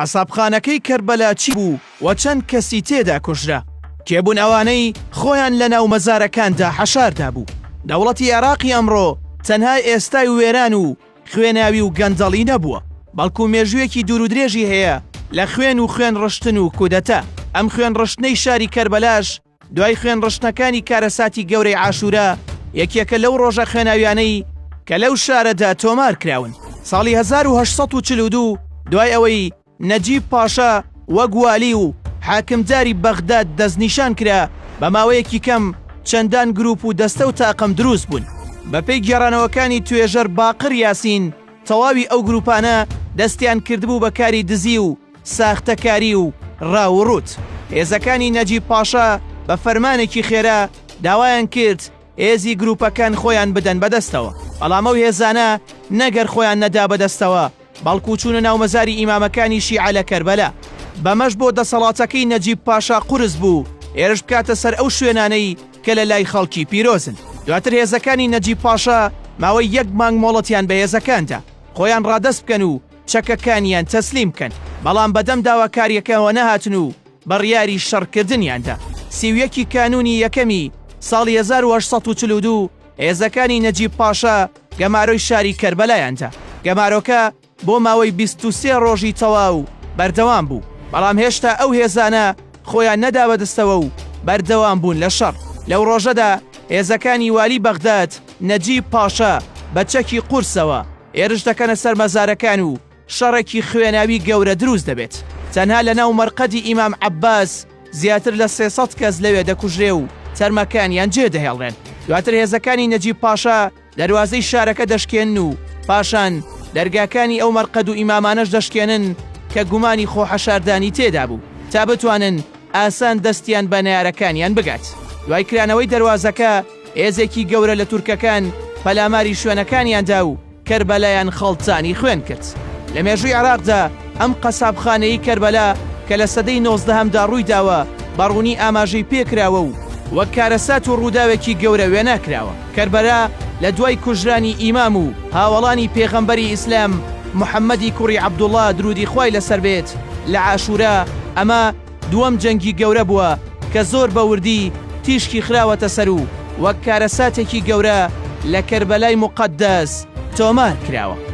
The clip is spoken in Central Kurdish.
قەسابخانەکەی کەربەلا چی بوو و چەند کەسی تێدا کوژرا؟ کێبوون ئەوانەی خۆیان لە ناو مەزارەکاندا حەشاردا بوو. دەوڵەتی عێراقی ئەمڕۆ تەنها ئێستای وێران و خوێناوی و گەندەڵی نەبووە، بەڵکو مێژوویەکی دوور و درێژی هەیە لە خوێن ڕشتن و کودەتا. ئەم خوێن ڕشتنەی شاری کەربەلاش دوای خوێن ڕشتنەکانی کارەساتی گەورەی عاشورا یەکێکە لەو ڕۆژە خوێناویانەی کە لەو شارەدا تۆمار کراون. ساڵی 1942 دوای ئەوەی نەجیب پاشا وەک والی و حاکمداری بەغداد دەستنیشان کرا، بە ماوەیەکی کەم چەندان گروپ و دەستە و تاقم دروست بوون. بەپێی گێڕانەوەکانی توێژەر باقر یاسین تەواوی ئەو گروپانە دەستیان کردبوو بە کاری دزی و ساختەکاری و ڕاوڕوت. هێزەکانی نەجیب پاشا بە فەرمانێکی خێرا داوایان کرد هێزی گروپەکان خۆیان بدەن بەدەستەوە، بەڵام ئەو هێزانە نەگەر خۆیان نەدا بەدەستەوە بەڵکو چوونە ناو مەزاری ئیمامەکانی شیعە لە کەربەلا. بەمەش بۆ دەسەڵاتەکەی نەجیب پاشا قورس بوو ئێرش بکاتە سەر ئەو شوێنانەی کە لە لای خەڵکی پیرۆزن. دواتر هێزەکانی نەجیب پاشا ماوەی 1 مانگ مۆڵەتیان بە هێزەکاندا خۆیان ڕادەست بکەن و چەکەکانیان تەسلیم بکەن، بەڵام بەدەم داواکاریەکەەوە نەهاتن و بڕیاری شەڕکردنیاندا. 31 کانونی یەکەمی ساڵی 1842 هێزەکانی نەجیب پاشا گەمارۆی شاری کەربەلایاندا. گەمارۆکە بۆ ماوەی 23 ڕۆژی تەواو بەردەوام بوو، بەڵام هێشتا ئەو هێزانە خۆیان نەدا بەدەستەوە و بەردەوام بوون لە شەڕ. لەو ڕۆژەدا هێزەکانی والی بەغداد نەجیب پاشا بە چەکی قورسەوە ئێرش دەکەنە سەر مەزارەکان و شەڕێکی خوێناوی گەورە دروست دەبێت. تەنها لە ناو مەرقەدی ئیمام عەباس زیاتر لە 300 کەس لەوێ دەکوژرێ و تەرمەکانیان جێدەهێڵێن. دواتر هێزەکانی نەجیب پاشا دەروازەی شارەکە دەشکێن و پاشان دەرگاکانی ئەو مەرقەد و ئیمامانەش دەشکێنن کە گومانی خۆحەشاردانی تێدا بوو تا بتوانن ئاسان دەستیان بە نارەکانیان بگات. دوای کرانەوەی دەروازەکە هێزێکی گەورە لە تورکەکان پەلاماری شوێنەکانیاندا و کەربەلایان خەڵتانی خوێن کرد. لە مێژووی عێراقدا ئەم قەسابخانەی کەربەلا کە لە سەدەی 19دا ڕووی داوە بەڕوونی ئاماژەی پێکراوە و وەک کارەسات و ڕووداوێکی گەورە وێناکراوە. کەربەلا لە دوای کوژرانی ئیمام و هاوڵانی پێغەمبەری ئیسلام محەممەدی کوڕی عەبدوڵڵا درودی خوای لەسەر بێت لە عاشورا ئەمە دووەم جەنگی گەورە بووە کە زۆر بە وردی تیشکی خراوەتە سەر و وەک کارەساتێکی گەورە لە کەربەلای موقەدەس تۆمار کراوە.